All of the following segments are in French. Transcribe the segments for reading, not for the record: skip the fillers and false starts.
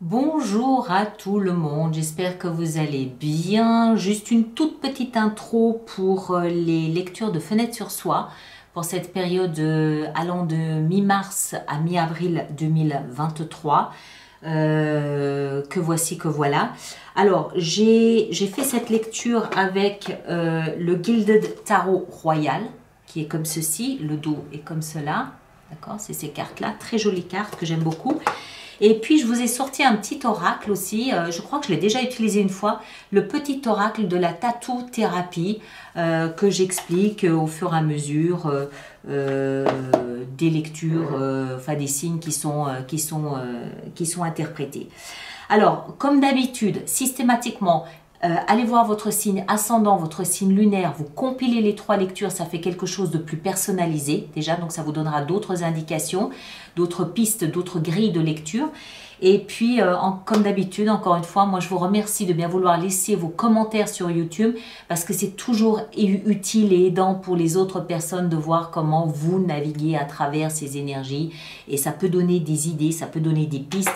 Bonjour à tout le monde, j'espère que vous allez bien. Juste une toute petite intro pour les lectures de Fenêtre sur Soi pour cette période allant de mi-mars à mi-avril 2023. Que voici, que voilà. Alors, j'ai fait cette lecture avec le Gilded Tarot Royal, qui est comme ceci, le dos est comme cela. D'accord, c'est ces cartes-là, très jolies cartes que j'aime beaucoup. Et puis, je vous ai sorti un petit oracle aussi, je crois que je l'ai déjà utilisé une fois, le petit oracle de la tattoo thérapie que j'explique au fur et à mesure des lectures, enfin des signes qui sont interprétés. Alors, comme d'habitude, systématiquement, allez voir votre signe ascendant, votre signe lunaire, vous compilez les trois lectures, ça fait quelque chose de plus personnalisé déjà, donc ça vous donnera d'autres indications, d'autres pistes, d'autres grilles de lecture. Et puis, comme d'habitude, encore une fois, moi je vous remercie de bien vouloir laisser vos commentaires sur YouTube parce que c'est toujours utile et aidant pour les autres personnes de voir comment vous naviguez à travers ces énergies et ça peut donner des idées, ça peut donner des pistes,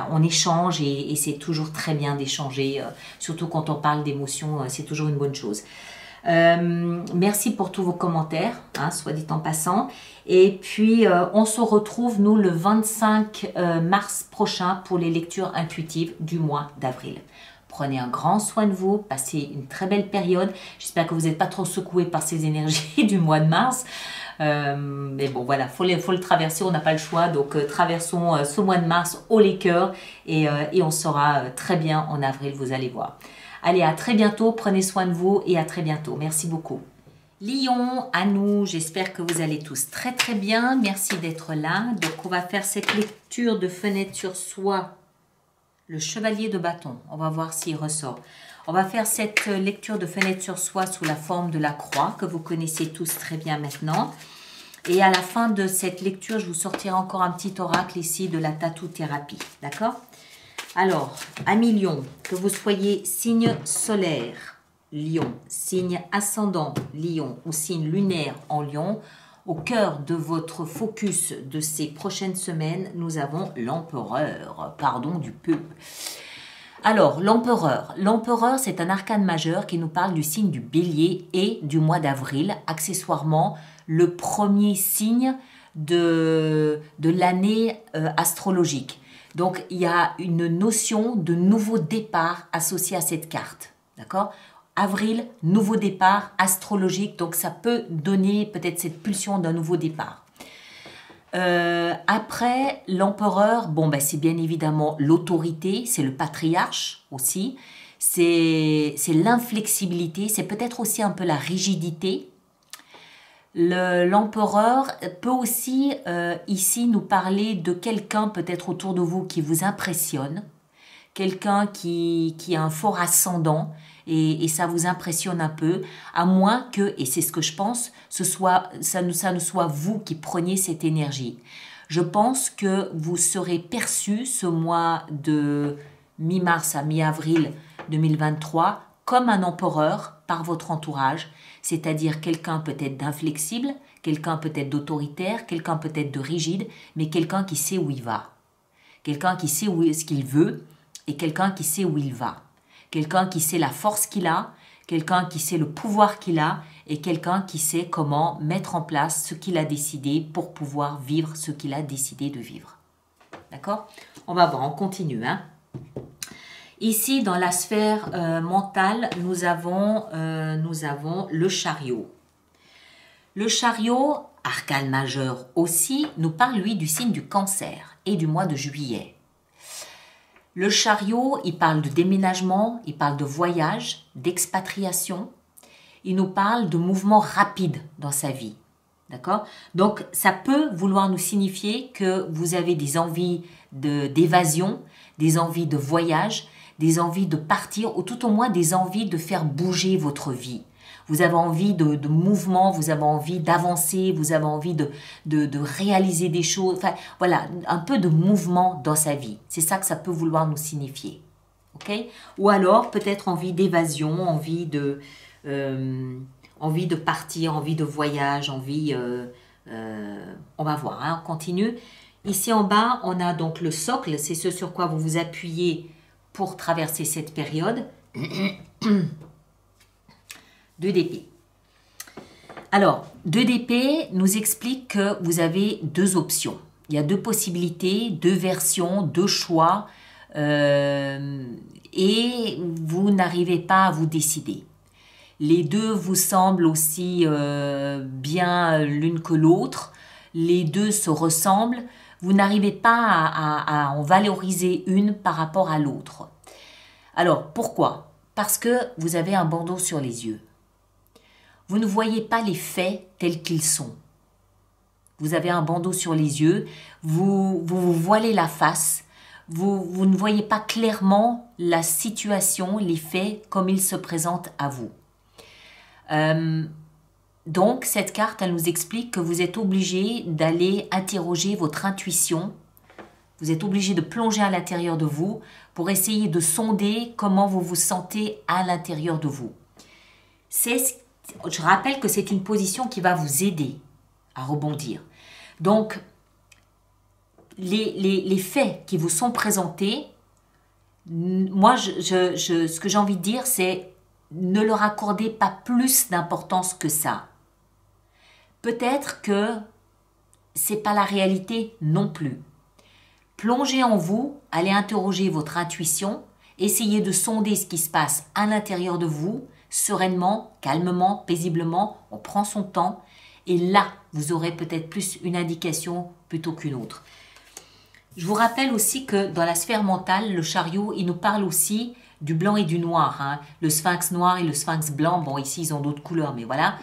on échange et c'est toujours très bien d'échanger, surtout quand on parle d'émotions, c'est toujours une bonne chose. Merci pour tous vos commentaires, hein, soit dit en passant. Et puis, on se retrouve, nous, le 25 mars prochain pour les lectures intuitives du mois d'avril. Prenez un grand soin de vous, passez une très belle période. J'espère que vous n'êtes pas trop secoués par ces énergies du mois de mars. Mais bon, voilà, faut le traverser, on n'a pas le choix. Donc, traversons ce mois de mars haut les cœurs et on sera très bien en avril, vous allez voir. Allez, à très bientôt, prenez soin de vous et à très bientôt. Merci beaucoup. Lion, à nous, j'espère que vous allez tous très très bien. Merci d'être là. Donc, on va faire cette lecture de Fenêtre sur Soi, le chevalier de bâton. On va voir s'il ressort. On va faire cette lecture de Fenêtre sur Soi sous la forme de la croix, que vous connaissez tous très bien maintenant. Et à la fin de cette lecture, je vous sortirai encore un petit oracle ici de la tattoo thérapie. D'accord ? Alors, amis Lion, que vous soyez signe solaire, Lion, signe ascendant, Lion, ou signe lunaire en Lion, au cœur de votre focus de ces prochaines semaines, nous avons l'empereur, pardon du peu. Alors, l'empereur. L'empereur, c'est un arcane majeur qui nous parle du signe du bélier et du mois d'avril, accessoirement le premier signe de l'année astrologique. Donc, il y a une notion de nouveau départ associée à cette carte. D'accord ? Avril, nouveau départ astrologique. Donc, ça peut donner peut-être cette pulsion d'un nouveau départ. Après, l'empereur, bon, ben, c'est bien évidemment l'autorité, c'est le patriarche aussi. C'est l'inflexibilité, c'est peut-être aussi un peu la rigidité. L'empereur peut aussi ici nous parler de quelqu'un peut-être autour de vous qui vous impressionne, quelqu'un qui a un fort ascendant et ça vous impressionne un peu, à moins que, et c'est ce que je pense, ça ne soit vous qui preniez cette énergie. Je pense que vous serez perçu ce mois de mi-mars à mi-avril 2023 comme un empereur par votre entourage, c'est-à-dire quelqu'un peut-être d'inflexible, quelqu'un peut-être d'autoritaire, quelqu'un peut-être de rigide, mais quelqu'un qui sait où il va. Quelqu'un qui sait ce qu'il veut et quelqu'un qui sait où il va. Quelqu'un qui sait la force qu'il a, quelqu'un qui sait le pouvoir qu'il a et quelqu'un qui sait comment mettre en place ce qu'il a décidé pour pouvoir vivre ce qu'il a décidé de vivre. D'accord ? On va voir, on continue, hein. Ici, dans la sphère mentale, nous avons le chariot. Le chariot, arcane majeur aussi, nous parle, lui, du signe du cancer et du mois de juillet. Le chariot, il parle de déménagement, il parle de voyage, d'expatriation. Il nous parle de mouvements rapides dans sa vie. D'accord ? Donc, ça peut vouloir nous signifier que vous avez des envies d'évasion, des envies de voyage, des envies de partir ou tout au moins des envies de faire bouger votre vie. Vous avez envie de mouvement, vous avez envie d'avancer, vous avez envie de réaliser des choses. Enfin, voilà, un peu de mouvement dans sa vie. C'est ça que ça peut vouloir nous signifier. Ok ? Ou alors, peut-être envie d'évasion, envie de partir, envie de voyage, on va voir, hein, on continue. Ici en bas, on a donc le socle, c'est ce sur quoi vous vous appuyez pour traverser cette période. 2 d'épée. Alors, 2 d'épée nous explique que vous avez 2 options. Il y a 2 possibilités, 2 versions, 2 choix, et vous n'arrivez pas à vous décider. Les deux vous semblent aussi bien l'une que l'autre. Les deux se ressemblent. Vous n'arrivez pas à en valoriser une par rapport à l'autre. Alors, pourquoi? Parce que vous avez un bandeau sur les yeux. Vous ne voyez pas les faits tels qu'ils sont. Vous avez un bandeau sur les yeux, vous voilez la face, vous ne voyez pas clairement la situation, les faits comme ils se présentent à vous. Donc, cette carte, elle nous explique que vous êtes obligé d'aller interroger votre intuition. Vous êtes obligé de plonger à l'intérieur de vous pour essayer de sonder comment vous vous sentez à l'intérieur de vous. Je rappelle que c'est une position qui va vous aider à rebondir. Donc, les faits qui vous sont présentés, moi, ce que j'ai envie de dire, c'est ne leur accordez pas plus d'importance que ça. Peut-être que c'est pas la réalité non plus. Plongez en vous, allez interroger votre intuition, essayez de sonder ce qui se passe à l'intérieur de vous, sereinement, calmement, paisiblement, on prend son temps, et là, vous aurez peut-être plus une indication plutôt qu'une autre. Je vous rappelle aussi que dans la sphère mentale, le chariot, il nous parle aussi du blanc et du noir. Hein. Le sphinx noir et le sphinx blanc, bon ici ils ont d'autres couleurs, mais voilà,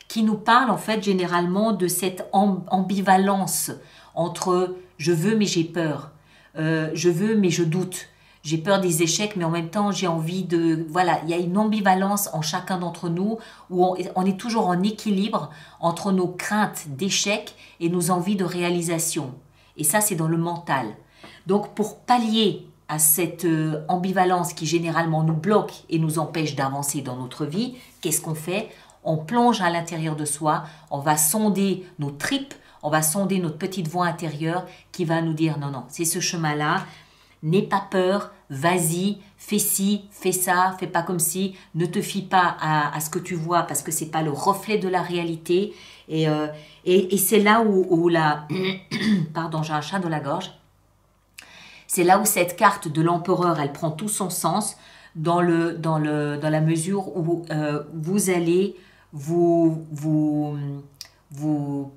qui nous parle en fait généralement de cette ambivalence entre je veux mais j'ai peur, je veux mais je doute, j'ai peur des échecs mais en même temps j'ai envie de... Voilà, il y a une ambivalence en chacun d'entre nous où on est toujours en équilibre entre nos craintes d'échec et nos envies de réalisation. Et ça c'est dans le mental. Donc pour pallier à cette ambivalence qui généralement nous bloque et nous empêche d'avancer dans notre vie, qu'est-ce qu'on fait? On plonge à l'intérieur de soi, on va sonder nos tripes, on va sonder notre petite voix intérieure qui va nous dire non, non, c'est ce chemin-là, n'aie pas peur, vas-y, fais ci, fais ça, fais pas comme si, ne te fie pas à ce que tu vois parce que c'est pas le reflet de la réalité. Et c'est là où la... Pardon, j'ai un chat dans la gorge. C'est là où cette carte de l'empereur, elle prend tout son sens dans la mesure où vous allez vous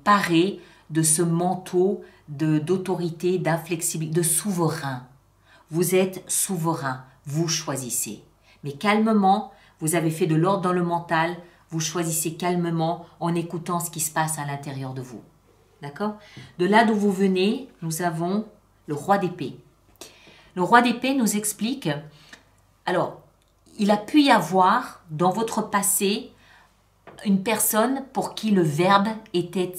parer de ce manteau d'autorité, d'inflexibilité, de souverain. Vous êtes souverain, vous choisissez. Mais calmement, vous avez fait de l'ordre dans le mental, vous choisissez calmement en écoutant ce qui se passe à l'intérieur de vous. D'accord? De là d'où vous venez, nous avons le roi d'épée. Le roi d'épée nous explique, alors, il a pu y avoir dans votre passé une personne pour qui le verbe était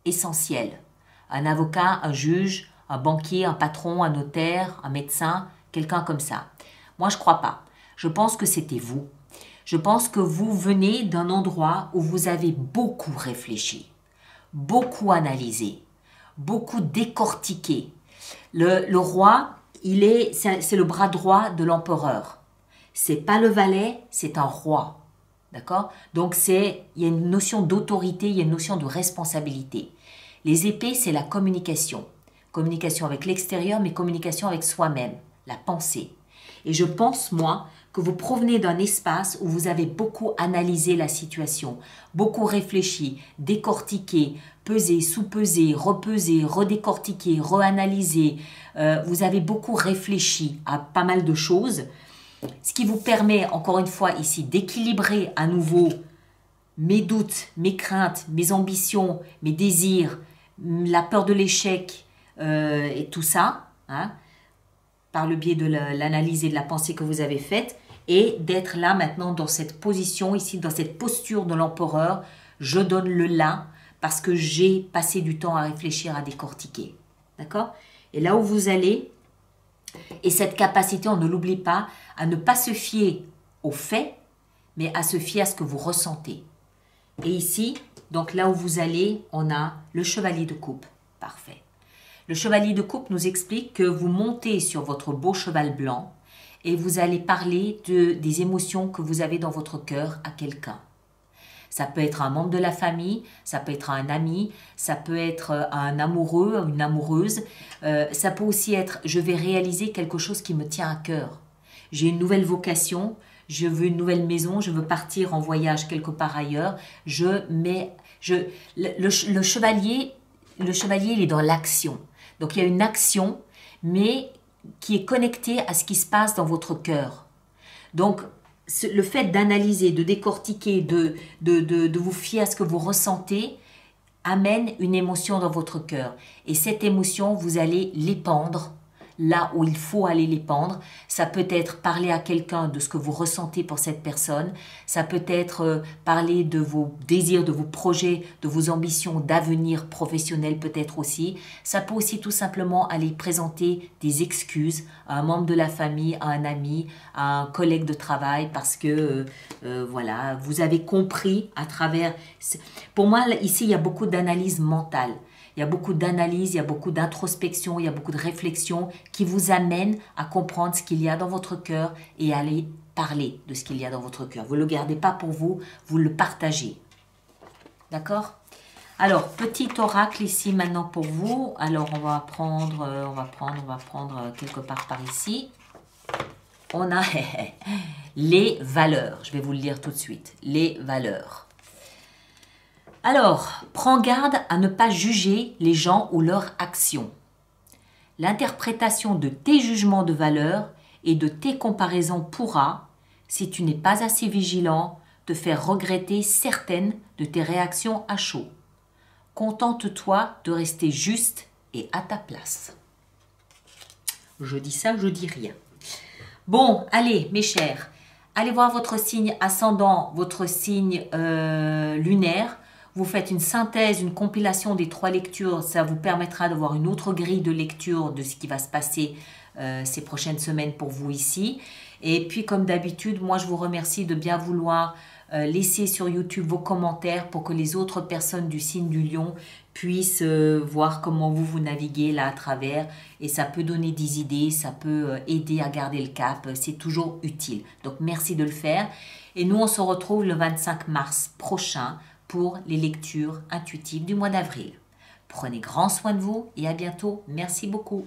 essentiel. Un avocat, un juge, un banquier, un patron, un notaire, un médecin, quelqu'un comme ça. Moi, je ne crois pas. Je pense que c'était vous. Je pense que vous venez d'un endroit où vous avez beaucoup réfléchi, beaucoup analysé, beaucoup décortiqué. Le roi, c'est le bras droit de l'empereur. C'est pas le valet, c'est un roi. D'accord? Donc il y a une notion d'autorité, il y a une notion de responsabilité. Les épées, c'est la communication. Communication avec l'extérieur, mais communication avec soi-même, la pensée. Et je pense, moi, que vous provenez d'un espace où vous avez beaucoup analysé la situation, beaucoup réfléchi, décortiqué, pesé, sous-pesé, repesé, redécortiqué, reanalysé. Vous avez beaucoup réfléchi à pas mal de choses, ce qui vous permet, encore une fois ici, d'équilibrer à nouveau mes doutes, mes craintes, mes ambitions, mes désirs, la peur de l'échec et tout ça, hein, par le biais de l'analyse et de la pensée que vous avez faite, et d'être là maintenant dans cette position, ici dans cette posture de l'empereur, je donne le là parce que j'ai passé du temps à réfléchir, à décortiquer. D'accord? Et là où vous allez, et cette capacité, on ne l'oublie pas, à ne pas se fier aux faits, mais à se fier à ce que vous ressentez. Et ici, donc là où vous allez, on a le chevalier de coupe. Parfait. Le chevalier de coupe nous explique que vous montez sur votre beau cheval blanc et vous allez parler des émotions que vous avez dans votre cœur à quelqu'un. Ça peut être un membre de la famille, ça peut être un ami, ça peut être un amoureux, une amoureuse. Ça peut aussi être « je vais réaliser quelque chose qui me tient à cœur ». J'ai une nouvelle vocation, je veux une nouvelle maison, je veux partir en voyage quelque part ailleurs. Le chevalier, il est dans l'action. Donc il y a une action, mais qui est connectée à ce qui se passe dans votre cœur. Donc, le fait d'analyser, de décortiquer, de vous fier à ce que vous ressentez, amène une émotion dans votre cœur. Et cette émotion, vous allez l'épandre là où il faut aller l'épandre. Ça peut être parler à quelqu'un de ce que vous ressentez pour cette personne. Ça peut être parler de vos désirs, de vos projets, de vos ambitions d'avenir professionnel peut-être aussi. Ça peut aussi tout simplement aller présenter des excuses à un membre de la famille, à un ami, à un collègue de travail parce que voilà, vous avez compris à travers... Pour moi, ici, il y a beaucoup d'analyse mentale. Il y a beaucoup d'analyse, il y a beaucoup d'introspection, il y a beaucoup de réflexion qui vous amènent à comprendre ce qu'il y a dans votre cœur et à aller parler de ce qu'il y a dans votre cœur. Vous ne le gardez pas pour vous, vous le partagez. D'accord? Alors, petit oracle ici maintenant pour vous. Alors, on va prendre quelque part par ici. On a les valeurs. Je vais vous le dire tout de suite. Les valeurs. Alors, prends garde à ne pas juger les gens ou leurs actions. L'interprétation de tes jugements de valeur et de tes comparaisons pourra, si tu n'es pas assez vigilant, te faire regretter certaines de tes réactions à chaud. Contente-toi de rester juste et à ta place. Je dis ça, je dis rien. Bon, allez, mes chers, allez voir votre signe ascendant, votre signe lunaire. Vous faites une synthèse, une compilation des 3 lectures. Ça vous permettra d'avoir une autre grille de lecture de ce qui va se passer ces prochaines semaines pour vous ici. Et puis, comme d'habitude, moi, je vous remercie de bien vouloir laisser sur YouTube vos commentaires pour que les autres personnes du signe du lion puissent voir comment vous naviguez là à travers. Et ça peut donner des idées, ça peut aider à garder le cap. C'est toujours utile. Donc, merci de le faire. Et nous, on se retrouve le 25 mars prochain pour les lectures intuitives du mois d'avril. Prenez grand soin de vous et à bientôt. Merci beaucoup.